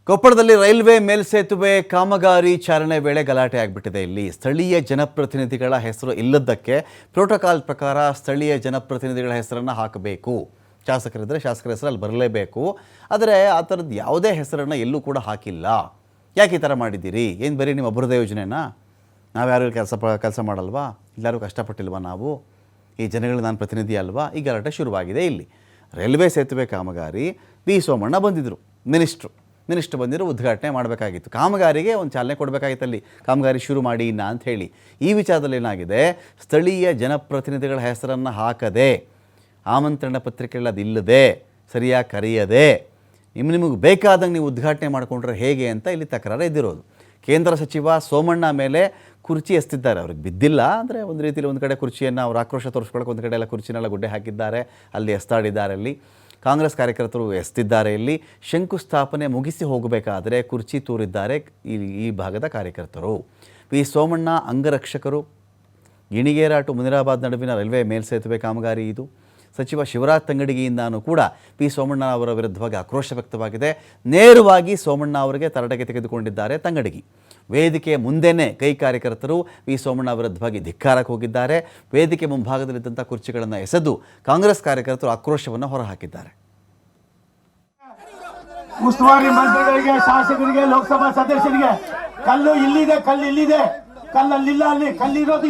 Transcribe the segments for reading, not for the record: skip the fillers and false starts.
ಕೊಪ್ಪಳದಲ್ಲಿ ರೈಲ್ವೆ ಮೇಲ್ಸೇತುವೆ ಕಾಮಗಾರಿ ಚಾಲನೆ ವೇಳೆ ಗಲಾಟೆ ಆಗಿಬಿಟ್ಟಿದೆ. ಇಲ್ಲಿ ಸ್ಥಳೀಯ ಜನಪ್ರತಿನಿಧಿಗಳ ಹೆಸರು ಇಲ್ಲದಕ್ಕೆ ಪ್ರೋಟೋಕಾಲ್ ಪ್ರಕಾರ ಸ್ಥಳೀಯ ಜನಪ್ರತಿನಿಧಿಗಳ ಹೆಸರನ್ನು ಹಾಕಬೇಕು. ಶಾಸಕರಿದ್ದರೆ ಶಾಸಕರ ಹೆಸರು ಅಲ್ಲಿ ಬರಲೇಬೇಕು. ಆದರೆ ಆ ಥರದ್ದು ಯಾವುದೇ ಹೆಸರನ್ನು ಎಲ್ಲೂ ಕೂಡ ಹಾಕಿಲ್ಲ. ಯಾಕೆ ಈ ಥರ ಮಾಡಿದ್ದೀರಿ? ಏನು ಬರೀ ನಿಮ್ಮ ಒಬ್ಬರದೇ ಯೋಜನೆನಾ? ನಾವು ಯಾರು ಕೆಲಸ ಮಾಡಲ್ವಾ? ಎಲ್ಲರೂ ಕಷ್ಟಪಟ್ಟಿಲ್ವಾ? ನಾವು ಈ ಜನಗಳಿಗೆ ನಾನು ಪ್ರತಿನಿಧಿ ಅಲ್ವಾ? ಈ ಗಲಾಟೆ ಶುರುವಾಗಿದೆ. ಇಲ್ಲಿ ರೈಲ್ವೆ ಸೇತುವೆ ಕಾಮಗಾರಿ ಬಿ ಸೋಮಣ್ಣ ಬಂದಿದ್ದರು, ಮಿನಿಸ್ಟ್ರು ಬಂದಿರೋ ಉದ್ಘಾಟನೆ ಮಾಡಬೇಕಾಗಿತ್ತು. ಕಾಮಗಾರಿಗೆ ಒಂದು ಚಾಲನೆ ಕೊಡಬೇಕಾಗಿತ್ತು. ಅಲ್ಲಿ ಕಾಮಗಾರಿ ಶುರು ಮಾಡಿ ಇನ್ನ ಅಂತ ಹೇಳಿ. ಈ ವಿಚಾರದಲ್ಲಿ ಏನಾಗಿದೆ, ಸ್ಥಳೀಯ ಜನಪ್ರತಿನಿಧಿಗಳ ಹೆಸರನ್ನು ಹಾಕದೆ, ಆಮಂತ್ರಣ ಪತ್ರಿಕೆಗಳು ಅದಿಲ್ಲದೆ, ಸರಿಯಾಗಿ ಕರೆಯದೆ, ನಿಮಗೆ ಬೇಕಾದಂಗೆ ನೀವು ಉದ್ಘಾಟನೆ ಮಾಡಿಕೊಂಡ್ರೆ ಹೇಗೆ ಅಂತ ಇಲ್ಲಿ ತಕರಾರು ಎದ್ದಿರೋದು. ಕೇಂದ್ರ ಸಚಿವ ಸೋಮಣ್ಣ ಮೇಲೆ ಕುರ್ಚಿ ಎಸ್ತಿದ್ದಾರೆ. ಅವ್ರಿಗೆ ಬಿದ್ದಿಲ್ಲ ಅಂದರೆ ಒಂದು ರೀತಿಯಲ್ಲಿ ಒಂದು ಕಡೆ ಕುರ್ಚಿಯನ್ನು ಅವ್ರು ಆಕ್ರೋಶ ತೋರಿಸ್ಕೊಳ್ಳೋಕೆ ಒಂದು ಕಡೆ ಎಲ್ಲ ಕುರ್ಚಿನೆಲ್ಲ ಗುಡ್ಡೆ ಹಾಕಿದ್ದಾರೆ, ಅಲ್ಲಿ ಎಸ್ತಾಡಿದ್ದಾರೆ. ಅಲ್ಲಿ ಕಾಂಗ್ರೆಸ್ ಕಾರ್ಯಕರ್ತರು ಎಸ್ತಿದ್ದಾರೆ. ಇಲ್ಲಿ ಶಂಕುಸ್ಥಾಪನೆ ಮುಗಿಸಿ ಹೋಗಬೇಕಾದರೆ ಕುರ್ಚಿ ತೂರಿದ್ದಾರೆ ಈ ಭಾಗದ ಕಾರ್ಯಕರ್ತರು. ವಿ ಸೋಮಣ್ಣ ಅಂಗರಕ್ಷಕರು. ಗಿಣಿಗೇರ ಟು ಮುನಿರಾಬಾದ್ ನಡುವಿನ ರೈಲ್ವೆ ಮೇಲ್ಸೇತುವೆ ಕಾಮಗಾರಿ ಇದು. ಸಚಿವ ಶಿವರಾಜ್ ತಂಗಡಗಿಯಿಂದಾನೂ ಕೂಡ ಪಿ ಸೋಮಣ್ಣ ಅವರ ವಿರುದ್ಧವಾಗಿ ಆಕ್ರೋಶ ವ್ಯಕ್ತವಾಗಿದೆ. ನೇರವಾಗಿ ಸೋಮಣ್ಣ ಅವರಿಗೆ ತರಟೆಗೆ ತೆಗೆದುಕೊಂಡಿದ್ದಾರೆ ತಂಗಡಗಿ. ವೇದಿಕೆ ಮುಂದೆನೇ ಕೈ ಕಾರ್ಯಕರ್ತರು ವಿ ಸೋಮಣ್ಣ ವಿರುದ್ಧವಾಗಿ ಧಿಕ್ಕಾರಕ್ಕೆ ಹೋಗಿದ್ದಾರೆ. ವೇದಿಕೆ ಮುಂಭಾಗದಲ್ಲಿದ್ದಂಥ ಕುರ್ಚಿಗಳನ್ನು ಎಸೆದು ಕಾಂಗ್ರೆಸ್ ಕಾರ್ಯಕರ್ತರು ಆಕ್ರೋಶವನ್ನು ಹೊರಹಾಕಿದ್ದಾರೆ. ಉಸ್ತುವಾರಿ ಮಂತ್ರಿಗಳಿಗೆ, ಶಾಸಕರಿಗೆ, ಲೋಕಸಭಾ ಸದಸ್ಯರಿಗೆ ಕಲ್ಲು ಇಲ್ಲಿದೆ, ಕಲ್ಲು ಇಲ್ಲಿದೆ, ಕಲ್ಲಲ್ಲಿಲ್ಲ, ಅಲ್ಲಿ ಕಲ್ಲಿರೋದು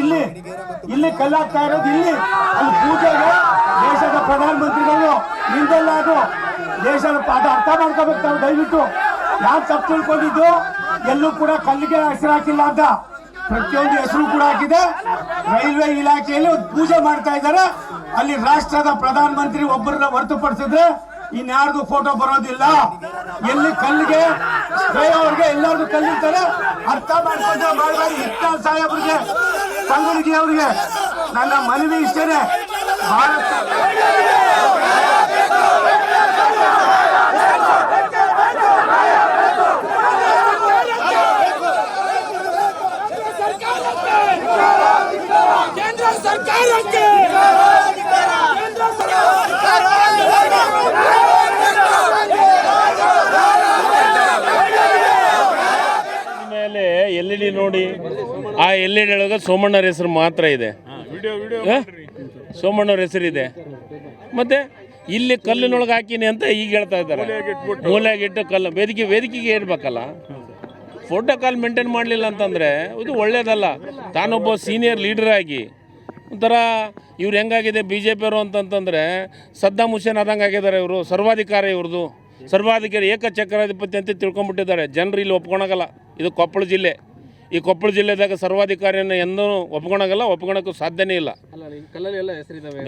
ಇಲ್ಲಿ ಕಲ್ಲಾಗ್ತಾ ಇರೋದು ಇಲ್ಲಿ. ಅಲ್ಲಿ ಪೂಜೆಗೆ ದೇಶದ ಪ್ರಧಾನಮಂತ್ರಿಗಳು ನಿಂದೆಲ್ಲ ಅದು ದೇಶದ ಅದು ಅರ್ಥ ಮಾಡ್ಕೋಬೇಕು. ನಾವು ದಯವಿಟ್ಟು ಯಾರು ತಪ್ಪು ತಿಳ್ಕೊಂಡಿದ್ದು, ಎಲ್ಲೂ ಕೂಡ ಕಲ್ಲಿಗೆ ಹೆಸರು ಹಾಕಿಲ್ಲ ಅಂತ ಪ್ರತಿಯೊಂದು ಹೆಸರು ಕೂಡ ಹಾಕಿದೆ. ರೈಲ್ವೆ ಇಲಾಖೆಯಲ್ಲಿ ಒಂದು ಪೂಜೆ ಮಾಡ್ತಾ ಇದ್ದಾರೆ. ಅಲ್ಲಿ ರಾಷ್ಟ್ರದ ಪ್ರಧಾನಮಂತ್ರಿ ಒಬ್ಬರನ್ನ ಹೊರತುಪಡಿಸಿದ್ರೆ ಇನ್ಯಾರ್ದು ಫೋಟೋ ಬರೋದಿಲ್ಲ. ಎಲ್ಲಿ ಕಲ್ಲಿಗೆ ಅವ್ರಿಗೆ ಎಲ್ಲರಿಗೂ ಕಲ್ಲಿರ್ತಾರೆ. ಅರ್ಥ ಮಾಡ್ಕೊಂಡ್ರೆ ಮಾಡಬಾರಿ. ಇಕ್ಬಾಲ್ ಸಾಹೇಬ್ರಿಗೆ, ತಂಗಡಗಿ ಅವರಿಗೆ ನನ್ನ ಮನವಿ ಇಷ್ಟೇನೆ. ಭಾರತ ಸರ್ಕಾರಕ್ಕೆ ಮೇಲೆ LED ನೋಡಿ, ಆ LED ಒಳಗೆ ಸೋಮಣ್ಣರ ಹೆಸರು ಮಾತ್ರ ಇದೆ. ಸೋಮಣ್ಣವ್ರ ಹೆಸರಿದೆ. ಮತ್ತೆ ಇಲ್ಲಿ ಕಲ್ಲಿನೊಳಗೆ ಹಾಕಿನಿ ಅಂತ ಈಗ ಹೇಳ್ತಾ ಇದ್ದಾರೆ. ಮೂಲೆಗಿಟ್ಟು ಕಲ್ಲು ವೇದಿಕೆಗೆ ಇರ್ಬೇಕಲ್ಲ. ಪ್ರೋಟೋಕಾಲ್ ಮೇಂಟೈನ್ ಮಾಡಲಿಲ್ಲ ಅಂತಂದರೆ ಇದು ಒಳ್ಳೇದಲ್ಲ. ತಾನೊಬ್ಬ ಸೀನಿಯರ್ ಲೀಡರ್ ಆಗಿ ಒಂಥರ ಇವ್ರು ಹೆಂಗಾಗಿದೆ BJP ಅವರು ಅಂತಂತಂದರೆ ಸದ್ದಾಂ ಹುಸೇನ್ ಆದಂಗೆ ಆಗಿದ್ದಾರೆ. ಇವರು ಸರ್ವಾಧಿಕಾರಿ, ಇವ್ರದ್ದು ಸರ್ವಾಧಿಕಾರಿ ಏಕಚಕ್ರಾಧಿಪತಿ ಅಂತ ತಿಳ್ಕೊಂಡ್ಬಿಟ್ಟಿದ್ದಾರೆ. ಜನರು ಇಲ್ಲಿ ಒಪ್ಕೊಳಗಲ್ಲ. ಇದು ಕೊಪ್ಪಳ ಜಿಲ್ಲೆ. ಈ ಕೊಪ್ಪಳ ಜಿಲ್ಲೆದಾಗ ಸರ್ವಾಧಿಕಾರಿಯನ್ನು ಎಂದೂ ಒಪ್ಕೊಳಕ್ಕೂ ಸಾಧ್ಯನೇ ಇಲ್ಲ.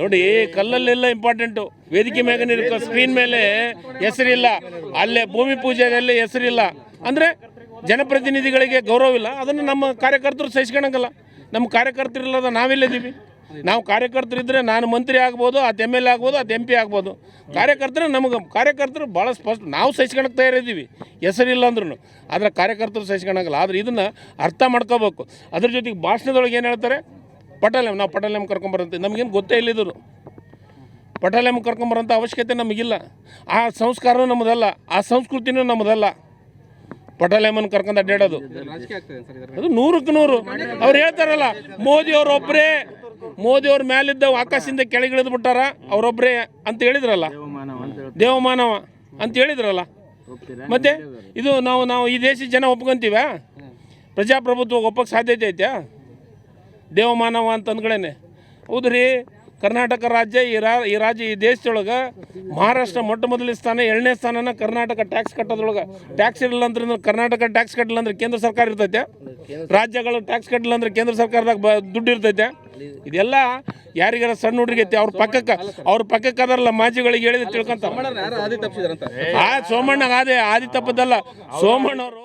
ನೋಡಿ, ಕಲ್ಲಲ್ಲೆಲ್ಲ ಇಂಪಾರ್ಟೆಂಟು. ವೇದಿಕೆ ಮ್ಯಾಗ ಸ್ಕ್ರೀನ್ ಮೇಲೆ ಹೆಸರಿಲ್ಲ, ಅಲ್ಲೇ ಭೂಮಿ ಪೂಜೆಯಲ್ಲಿ ಹೆಸರಿಲ್ಲ ಅಂದರೆ ಜನಪ್ರತಿನಿಧಿಗಳಿಗೆ ಗೌರವ ಇಲ್ಲ. ಅದನ್ನು ನಮ್ಮ ಕಾರ್ಯಕರ್ತರು ಸಹಿಸ್ಕೊಳಂಗಲ್ಲ. ನಮ್ಮ ಕಾರ್ಯಕರ್ತರಿಲ್ಲದ ನಾವೆಲ್ಲಿದ್ದೀವಿ? ನಾವು ಕಾರ್ಯಕರ್ತರಿದ್ದರೆ ನಾನು ಮಂತ್ರಿ ಆಗ್ಬೋದು, ಅದು MLA ಆಗ್ಬೋದು, ಅದು MP ಆಗ್ಬೋದು. ಕಾರ್ಯಕರ್ತರು ಭಾಳ ಸ್ಪಷ್ಟ. ನಾವು ಸಹಿಸ್ಕೊಳಕ್ಕೆ ತಯಾರಿದ್ದೀವಿ ಹೆಸರಿಲ್ಲ ಅಂದ್ರೂ. ಆದರೆ ಕಾರ್ಯಕರ್ತರು ಸಹಿಸ್ಕೊಳಂಗಲ್ಲ. ಆದರೆ ಇದನ್ನು ಅರ್ಥ ಮಾಡ್ಕೋಬೇಕು. ಅದ್ರ ಜೊತೆಗೆ ಭಾಷಣದೊಳಗೆ ಏನು ಹೇಳ್ತಾರೆ, ನಾವು ಪಟಾಲಂ ಕರ್ಕೊಂಬರಂತೆ. ನಮಗೇನು ಗೊತ್ತೇ ಇಲ್ಲಿದ್ರು. ಪಟಾಲಂ ಕರ್ಕೊಂಬರೋಂಥ ಅವಶ್ಯಕತೆ ನಮಗಿಲ್ಲ. ಆ ಸಂಸ್ಕಾರನೂ ನಮ್ಮದಲ್ಲ, ಆ ಸಂಸ್ಕೃತಿನೂ ನಮ್ಮದಲ್ಲ. ಪಟಾಲಮ್ಮನ ಕರ್ಕೊಂಡು ಅಡ್ಡಾಡೋದು ಅದು 100ಕ್ಕೆ 100. ಅವ್ರು ಹೇಳ್ತಾರಲ್ಲ, ಮೋದಿಯವ್ರ ಮೇಲಿದ್ದ ಆಕಾಶದಿಂದ ಕೆಳಗಿಳಿದು ಬಿಟ್ಟಾರ ಅವರೊಬ್ಬರೇ ಅಂತ ಹೇಳಿದ್ರಲ್ಲ, ದೇವಮಾನವ ಅಂತ ಹೇಳಿದ್ರಲ್ಲ. ಮತ್ತೆ ಇದು ನಾವು ಈ ದೇಶದ ಜನ ಒಪ್ಕೊಂತೀವ? ಪ್ರಜಾಪ್ರಭುತ್ವ ಒಪ್ಪಕ್ಕೆ ಸಾಧ್ಯತೆ ಐತ್ಯಾ? ದೇವಮಾನವ ಅಂತ ಅಂದ್ಗಳೇನೆ. ಹೌದು ರೀ, ಕರ್ನಾಟಕ ರಾಜ್ಯ ಈ ದೇಶದೊಳಗೆ ಮಹಾರಾಷ್ಟ್ರ ಮೊಟ್ಟ ಮೊದಲನೇ ಸ್ಥಾನ, 2ನೇ ಸ್ಥಾನನ ಕರ್ನಾಟಕ ಟ್ಯಾಕ್ಸ್ ಕಟ್ಟೋದ್ರೊಳಗೆ. ಟ್ಯಾಕ್ಸ್ ಇರಲಿಲ್ಲ ಅಂದ್ರೆ ಕರ್ನಾಟಕ ಟ್ಯಾಕ್ಸ್ ಕಟ್ಟಲಿಲ್ಲ ಅಂದ್ರೆ ಕೇಂದ್ರ ಸರ್ಕಾರ ಇರ್ತೈತೆ. ರಾಜ್ಯಗಳು ಟ್ಯಾಕ್ಸ್ ಕಟ್ಟಲಿಲ್ಲ ಅಂದ್ರೆ ಕೇಂದ್ರ ಸರ್ಕಾರದಾಗ ದುಡ್ಡು ಇರ್ತೈತೆ. ಇದೆಲ್ಲ ಯಾರಿಗಾರ ಸಣ್ಣ ಹುಡುಗೈತಿ, ಅವ್ರ ಪಕ್ಕಕ್ಕೆ ಅದರಲ್ಲ ಮಾಜಿಗಳಿಗೆ ಹೇಳಿದ್ರೆ ತಿಳ್ಕೊಂತ. ಸೋಮಣ್ಣ ಆದಿ ತಪ್ಪದಲ್ಲ. ಸೋಮಣ್ಣವರು